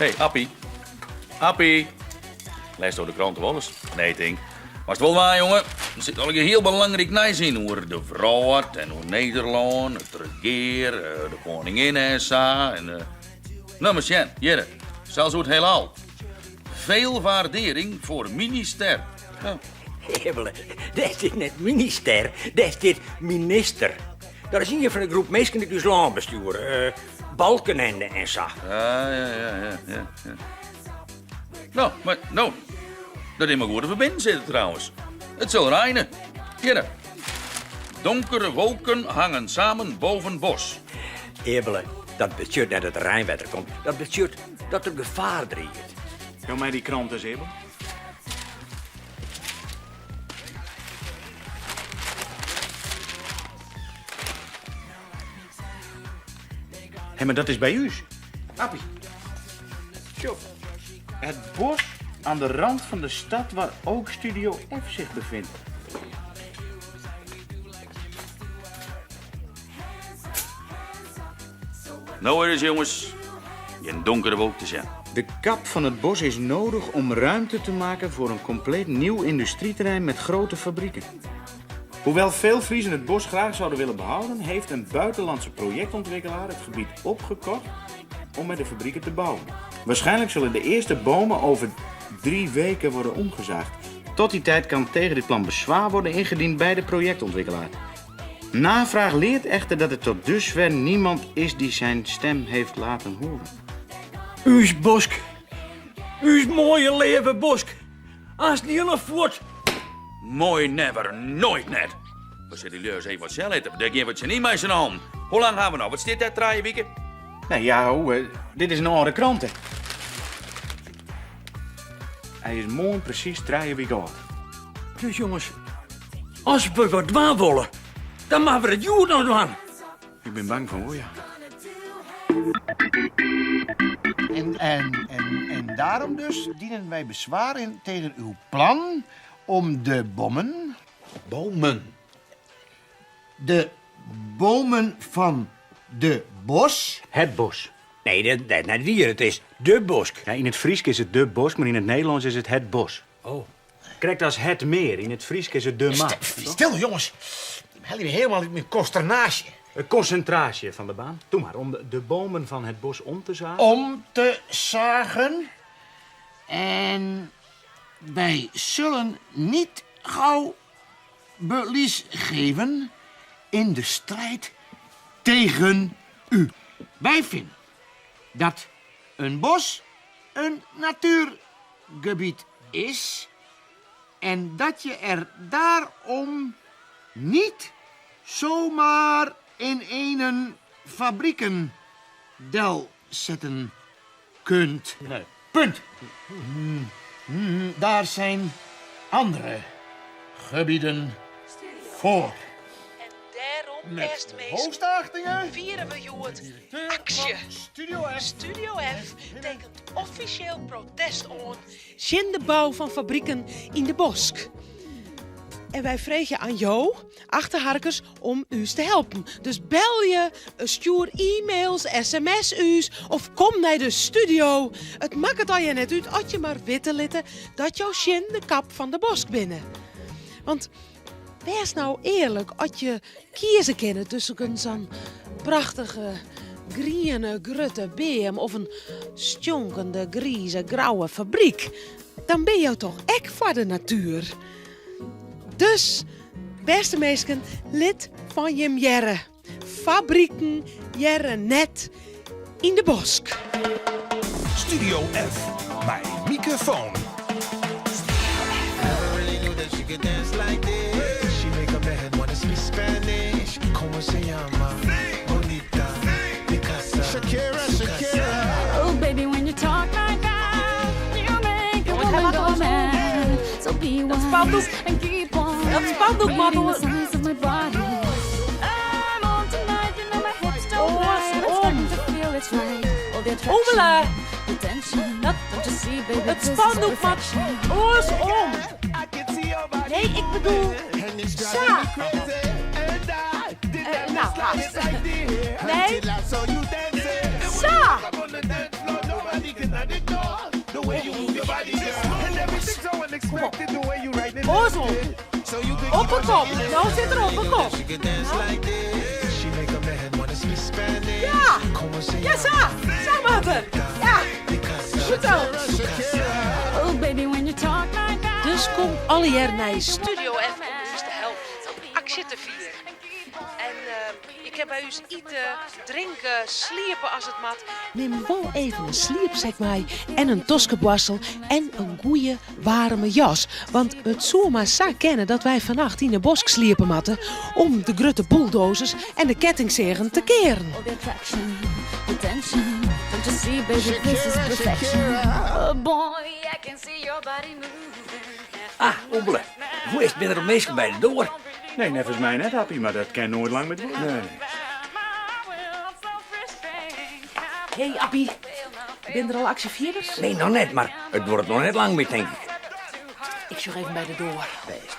Hey, Appie. Appie. Lees door de krant wel eens. Nee, Tink. Maar het wel waar, jongen. Er zit al een heel belangrijk nieuws in. Over de vrouw en hoe Nederland, het regeer, de koningin en zo. Nou, monsieur, hier. Zelfs het heelal. Veel waardering voor minister. Ja. Hebelen, dat is dit net minister, dat is dit minister. Dat is een van de groep mensen die dus land besturen. Balkenende en zo. Ja. Nou, dat is maar goed verbinden zitten trouwens. Het zal regenen. Hier. Donkere wolken hangen samen boven bos. Hebelen, dat betekent dat het Rijnwetter komt. Dat betekent dat er gevaar dreigt. Kan mij die krant eens hebben? Hé, maar dat is bij u. Appie. Tjoh. Het bos aan de rand van de stad waar ook Studio F zich bevindt. Nou eens, jongens. In donkere wolk te zijn. De kap van het bos is nodig om ruimte te maken voor een compleet nieuw industrieterrein met grote fabrieken. Hoewel veel Friezen het bos graag zouden willen behouden, heeft een buitenlandse projectontwikkelaar het gebied opgekocht om met de fabrieken te bouwen. Waarschijnlijk zullen de eerste bomen over 3 weken worden omgezaagd. Tot die tijd kan tegen dit plan bezwaar worden ingediend bij de projectontwikkelaar. Navraag leert echter dat er tot dusver niemand is die zijn stem heeft laten horen. U's bosk. U's mooie leven bosk. Als die hele voort. Mooi never, nooit net. We zitten leus even wat zelf eten. Daar geven we het ze niet mee zijn hand. Hoe lang gaan we nou? Wat zit daar, 3 weken? Nee, ja, dit is een andere krant, hè. Hij is morgen precies 3 weken oud. Dus jongens, als we wat doen willen, dan maken we het goed nog doen. Ik ben bang van, hoor, ja. En daarom dus dienen wij bezwaar in tegen uw plan om de bommen... Bomen. De bomen van de bos... Het bos. Nee, dat niet hier. Het is de bosk. Ja, in het Fries is het de bos, maar in het Nederlands is het bos. Oh. Kijk, als het meer. In het Fries is het de ma. Stil, jongens. Helemaal helemaal in mijn consternatie. Een concentratie van de baan. Doe maar, om de bomen van het bos om te zagen. Om te zagen. En wij zullen niet gauw verlies geven in de strijd tegen u. Wij vinden dat een bos een natuurgebied is en dat je er daarom niet zomaar in een fabriekendel zetten kunt. Nee. Punt. Daar zijn andere gebieden voor. En daarom, Met beste mensen, hoogachtingen vieren we het actie. actie. Studio F. Studio F tekent officieel protest aan tegen de bouw van fabrieken in de bosk. En wij vragen aan jou, achterharkers, om u te helpen. Dus bel je, stuur e-mails, sms-u's of kom naar de studio. Het maakt het al je net uit als je maar weten litten dat jouw shin de kap van de bosk binnen. Want wees nou eerlijk, als je kiezen kennen tussen zo'n prachtige groene grutte beem of een stjonkende, grieze, grauwe fabriek, dan ben je toch echt voor de natuur. Dus, beste mensen, lid van je jerre. Fabrieken jerre net in de bosk. Studio F, bij microfoon. Oh baby, when you talk like that, you make a woman go mad. So be wise and keep on. Dat spandoek, man, hoor. The size of my body. I'm on tonight, you know my hips don't lie. I'm starting to feel it's right. All the Omela. attraction, the tension. Don't you see, baby, Het this is spandoek, man. perfection. Oors om. Nee, ik bedoel... Sa. Nou, gast. Nee. Sa. Ozel, op een kop. Nou zit er op een kop. Ja, ja, zo moet het. Ja, goed zo. Oh, baby, when you talk like that. Dus kom alle jaar naar Studio F om u te helpen actie te vieren. En ik heb bij u eten, drinken, sliepen als het mat. Neem wel even een sliepzak mee en een toskenborstel en een goeie warme jas. Want het zou maar zo kennen dat wij vannacht in de bosk sliepen matten om de grote bulldozers en de kettingzegen te keren. All the attraction, the tension. Don't you see, baby, this is perfection. Oh boy, I can see your body moving. Ah, Ombele. Hoe is het met er meestal bij de door? Nee, nevens mij net, Happy, maar dat kan nooit lang met worden. Nee. Hey, Appie. Ben er al actievierders? Nee, nog net, maar het wordt nog net lang meer, denk ik. Ik zorg even bij de door. Best.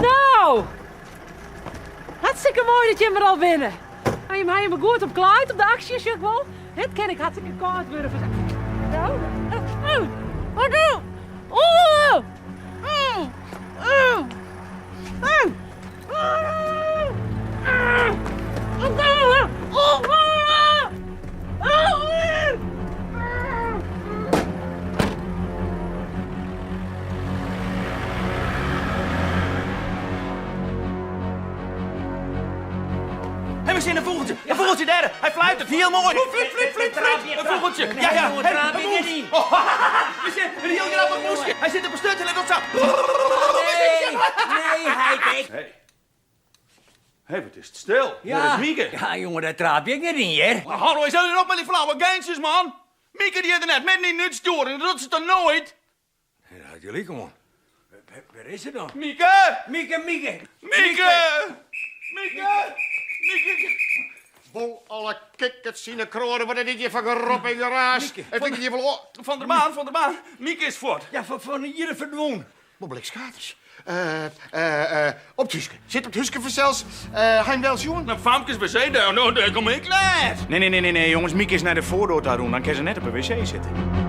Nou! Hartstikke mooi dat je hem er al binnen. Heb je mij me goed op klaar op de acties, zeg wel? Het ken ik hartstikke koud worden. Zo. Wat doe? We zien een vogeltje. Een vogeltje daar. Hij fluit heel mooi. Flip. Een vogeltje. Ja. We zien een heel grappig moesje. Hij zit op een stut en let op zo. Nee, hij Hé, wat is het stil? Ja. Dat is Mieke. Ja, jongen, daar traap je niet, hè? Hallo, is er op met die flauwe geintjes, man? Mieke die had er net met niet nuts door en dat doet ze toch nooit? Ja, dat jullie gewoon. Waar is ze dan? Mieke! Mieke! Bol alle kikkers zien de kronen, wat is dit hier van gerop en geraas? En vind je hier wel... Van der Maan. Mieke is voort. Ja, van hier verdwenen. Bobbelekskaters. Op het huisje. Zit op het huisje zelfs. Hein wel jongen. Nou, Famkes wc, daar kom ik net. Nee, jongens. Mieke is naar de voordeur te doen. Dan kan ze net op een wc zitten.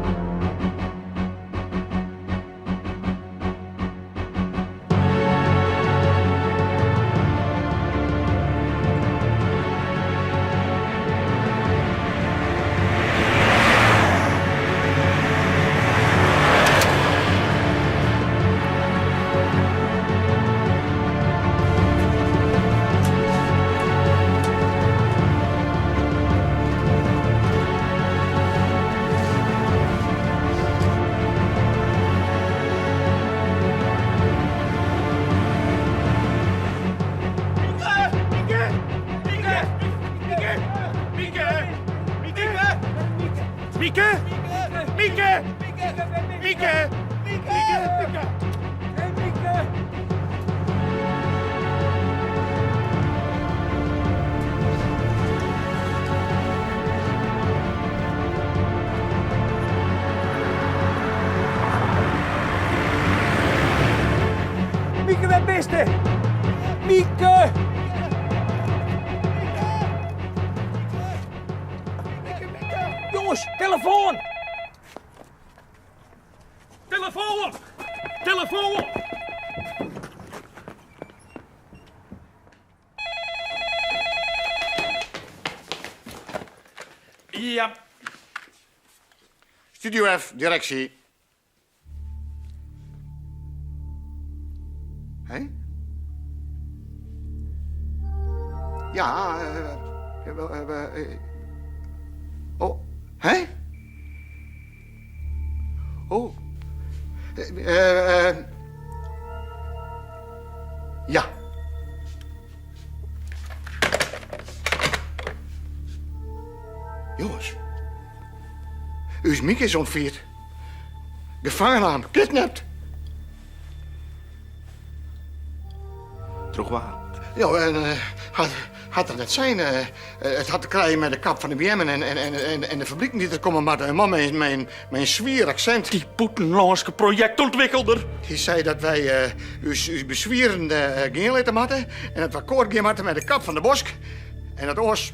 Mieke, waar bist je? Mieke! Jongens, telefoon! Telefoon! Ja. Studio F, directie. Hé? Ja, oh, hé? Oh. Ja. Jongens. Uw Mieke is ontvierd. Gevangen aan, kidnapt. Toch waar? Ja, en had er net zijn. Het had te krijgen met de kap van de BM en de fabrieken die er komen. Maar een man met een zwier accent. Die Poetenlandse projectontwikkelder. Die zei dat wij uw bezwieren geen laten matten. En dat we akkoord gaan matten met de kap van de Bosk. En dat oors...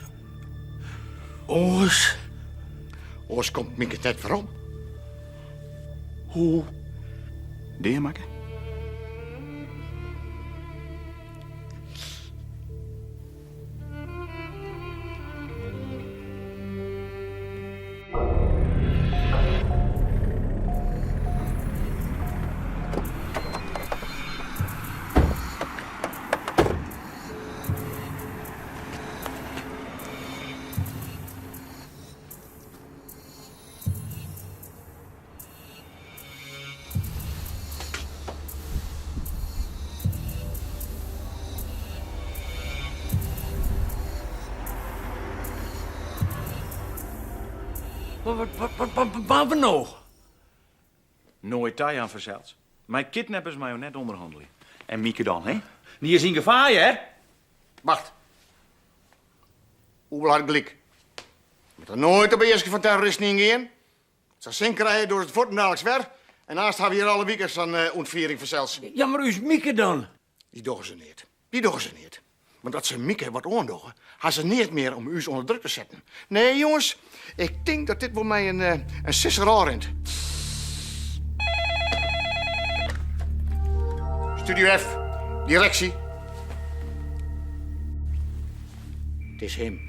Oors. Oors komt Mieke net waarom. Hoe? Deermakken? Wat we nou? Nooit tijd aan verzeld. Mijn kidnappers mij net onderhandelen. En Mieke dan, hè? Die is in gevaar, hè? Wacht. Hoe hard gelijk? Je moet er nooit op de eerste van terroristen ingaan. Het zal zin krijgen door het fort dadelijk weer. En naast hebben we hier alle weekends aan ontviering verzels. Ja, maar u is Mieke dan? Die doen ze niet. Die doen ze niet. Want dat ze Mieke wat oordogen, gaan ze niet meer om u onder druk te zetten. Nee, jongens. Ik denk dat dit voor mij een sisser rent. Studio F. Directie. Het is hem.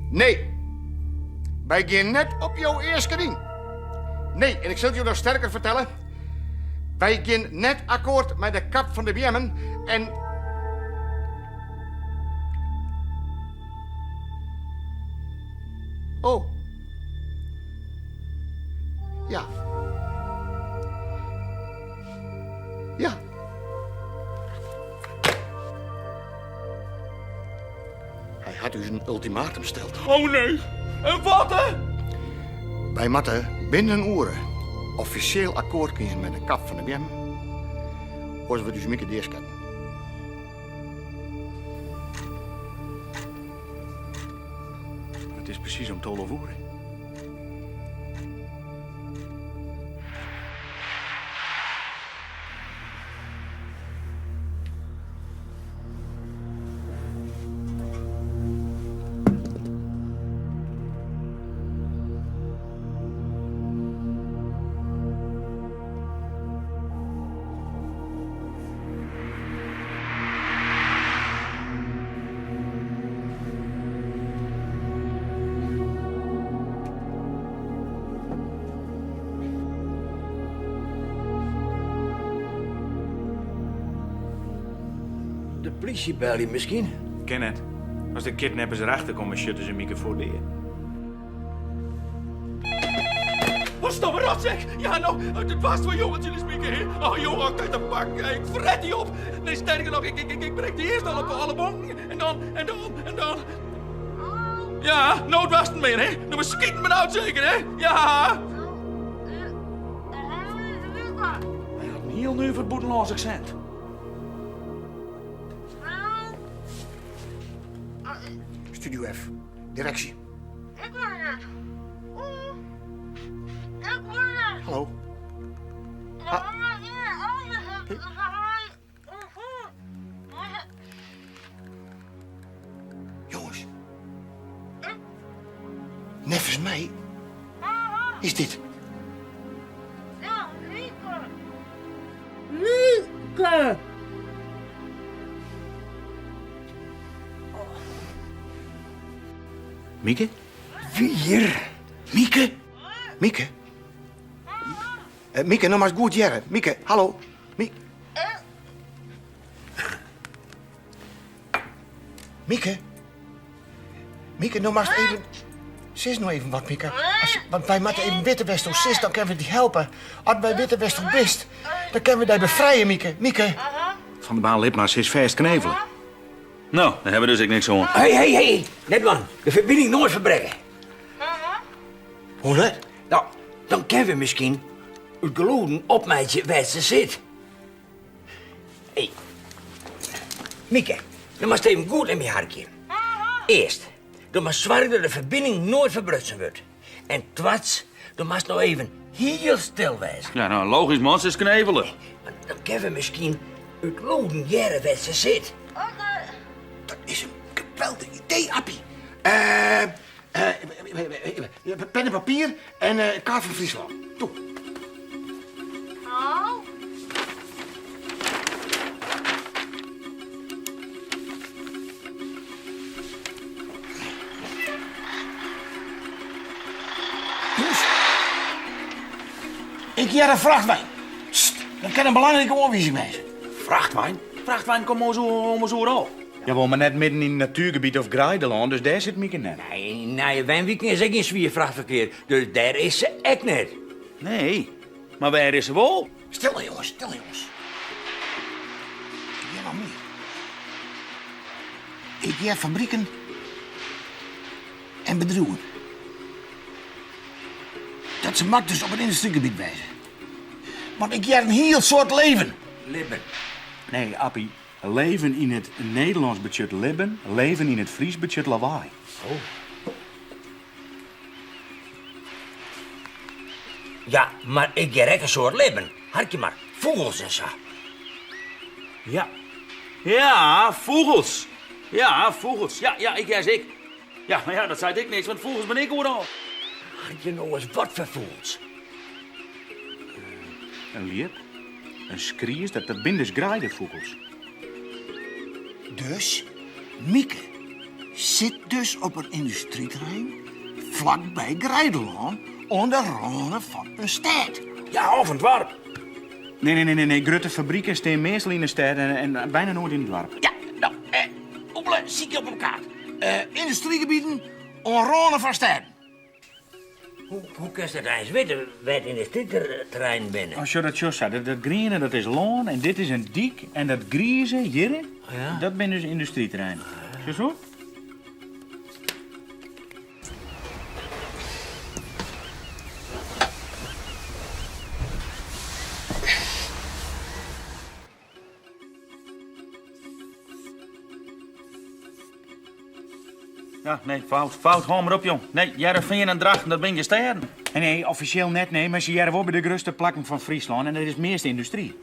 Nee. Wij gaan net op jouw eerste ding. Nee, en ik zal het je nog sterker vertellen. Wij gaan net akkoord met de kap van de BM'en en... Oh. Ja. Ja. Hij had u een ultimatum gesteld. Oh nee. En wat, hè? Wij moeten binnen een uur officieel akkoord kunnen met de kap van de BM. Als we dus Mieke de eerst kennen. Het is precies om 12 uur. De politie bel je misschien? Ken het. Als de kidnappers erachter komen, shutten ze Mieke voor de eer. Wat stomme rot, zeg! Ja, nou, het was voor jongetje is Mieke, hè? Oh, jongen, kijk de pak. Ik fret die op. Nee, sterker nog, ik breek die eerst al op alle bonken. En dan... Ja, nooit was het meer, hè? Nou, we schieten me nou zeker, hè? Ja! Hij had een heel nuver Boetenlandse accent. Studio F. Directie. Hallo. Jongens. Neffens mij. Is dit? Ja, Mieke. Mieke. Mieke? Wie hier? Mieke? Mieke? Mieke, nou maar eens goed jaren. Mieke, hallo. Mieke? Mieke, nou maar eens even... Sis nou even wat, Mieke. Want wij moeten even Witte West of sis, dan kunnen we die helpen. Als wij Witte West of best, dan kunnen we die bevrijden, Mieke. Mieke. Van de baan lid maar sis vast knevelen. Nou, dan hebben we dus ik niks hoor. Hey. Net man, de verbinding nooit verbreken. Hoe dat? Nou, dan kennen we misschien het geloeden op meidje waar ze zit. Hé. Mieke, Dan moet je even goed in je hartje. Eerst, dan moet zorgen dat de verbinding nooit verbrutsen wordt. En tweets, dan moet je nou even heel stil wezen. Ja, nou, logisch, man, ze is knevelen. Want dan kunnen we misschien uit loden jaren waar ze zit. Dat is een geweldig idee, Appie. Pen en papier en kaart van Friesland. Toe. Oh. Jongens, ik hier een vrachtwijn. Sst, dat kan een belangrijke oorwijzing wezen. Vrachtwijn? Vrachtwijn komt maar zo al. Jawel, maar net midden in het natuurgebied of Greideland, dus daar zit Mieke net. Nee, na je wijnweekend is ook geen zwier vrachtverkeer. Dus daar is ze echt net. Nee, maar waar is ze wel? Stil nou, jongens, stil nou, jongens. Ja, nou meer. Ik heb fabrieken en bedrijven. Dat ze mak dus op het industriegebied wijzen. Want ik heb een heel soort leven. Libben. Nee, Appie. Leven in het Nederlands budget libben, leven in het Fries budget lawaai. Oh. Ja, maar ik heb een soort libben. Hartje maar, vogels en zo. Ja. Ja, vogels. Ja, vogels. Ja, ik jas ik. Ja, maar ja, dat zei ik niks, want vogels ben ik overal. Je nou eens wat voor vogels? Een liep, een skries, dat bindes graaidenvogels. Dus, Mieke zit dus op een industrieterrein vlakbij Greideland onder randen van een stad. Ja, of een dorp. Nee. Grote fabrieken staan meestal in de stad en bijna nooit in het dorp. Ja, nou, Oepele, zie je op een kaart. Industriegebieden onder randen van steden. Hoe kun je dat eens weten, waar het industrieterrein binnen? Als je dat zo zegt, dat groene dat is loon en dit is een dik en dat grieze hier, Ja. dat ben dus industrieterrein. Zo? Ja, nee, fout. Hou maar op, jong. Nee, Jereveen en Drachten, dat ben je sterren. Nee, officieel net nee, maar ze jaren wel bij de grootste plakken van Friesland en dat is meeste industrie.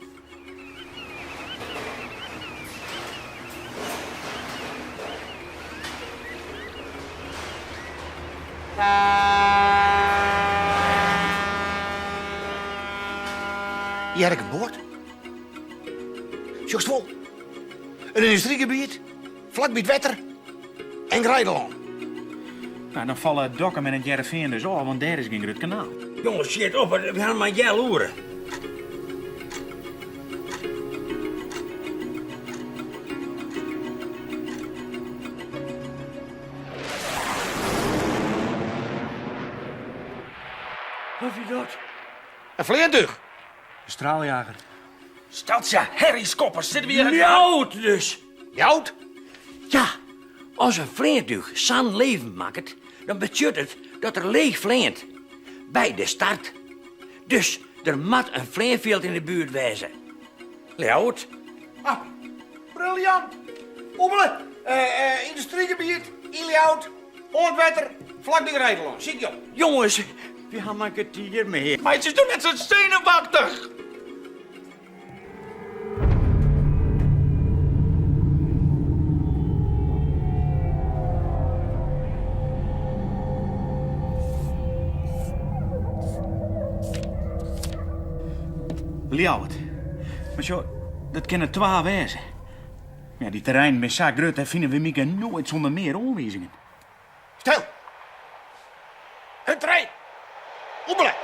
Hier heb ik een boord. Zoals vol. Een industriegebied, vlakbij het wetter en Greideland. Nou, dan vallen Dokkum en het Jereveen dus al, want daar is geen groot kanaal. Jongens, shit op, we gaan maar jaloeren. Wat is dat? Een vleertuig. De straaljager. Stelt je herrieskoppers, zitten we hier... Jout dus. Jout? Ja, als een vleertuig zijn leven maakt, dan betekent het dat er leeg vleent. Bij de start. Dus er moet een vleerveld in de buurt wezen. Jout. Ah, briljant. Oepele, industriegebied, Iliout, Oortwetter, vlakbij Greideland. Zie je op. Jongens, we gaan maar het hier mee. Maar het is toch net zo zenuwachtig? Ljouwert. Maar zo, dat kunnen 12 wezen. Ja, die terrein met zo groot, daar vinden we Mieke nooit zonder meer aanwijzingen. Stil. Het trein. Oepele.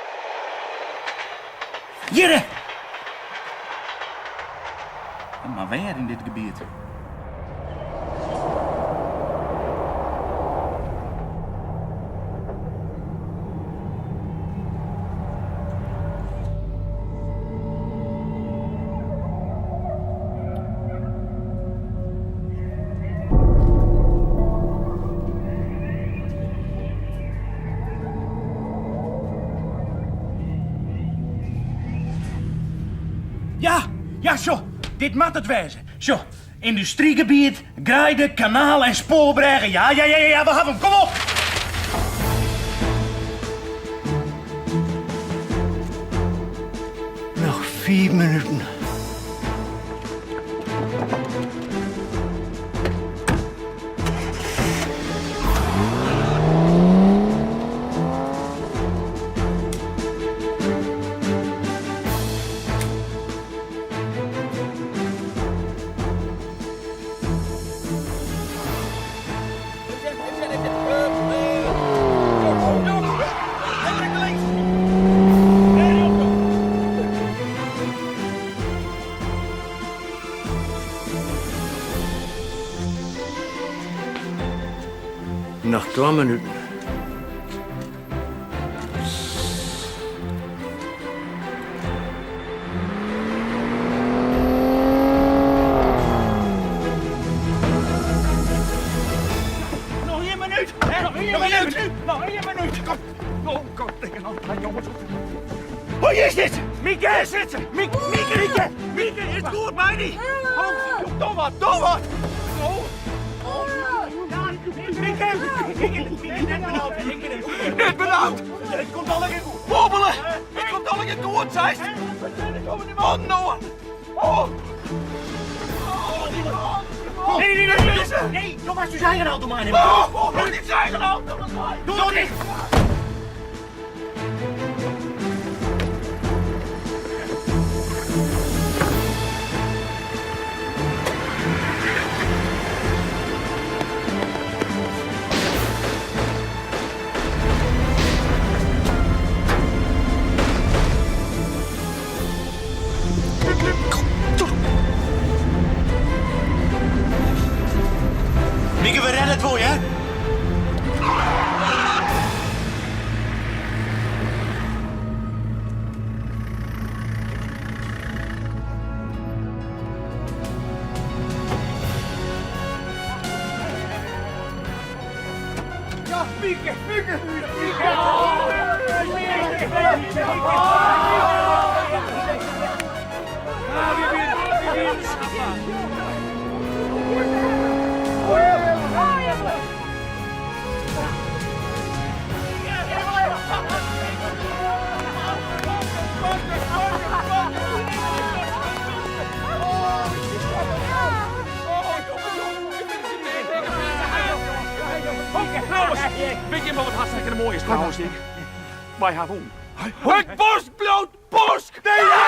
Jere! Maar waar in dit gebied? Ja, zo. Dit moet het wezen. Zo, Industriegebied, Grijden, Kanaal en Spoorbruggen. Ja, we hebben hem. Kom op! Nog 4 minuten. Nog 2 minuten. Nog 1 minuut! Nog 1 minuut! Nog 1 minuut! Kom, tegenaan, jongens. Hoe is dit? Mieke, zit ze! Mieke, is het goed, meidie? Doe wat! Net benauwd! Het komt al een keer goed. Bobbelen! Het komt al een keer goed, zei ze. Oh, no! Oh! Nee, Thomas, je eigen auto maar nemen. Oh, niet zijn eigen auto! Doe het niet! Mieke, we redden het voor je, hè? Ja, Mieke! Weet je wat hartstikke mooi is trouwens? Wij hebben het bosbloot bosk! Nee!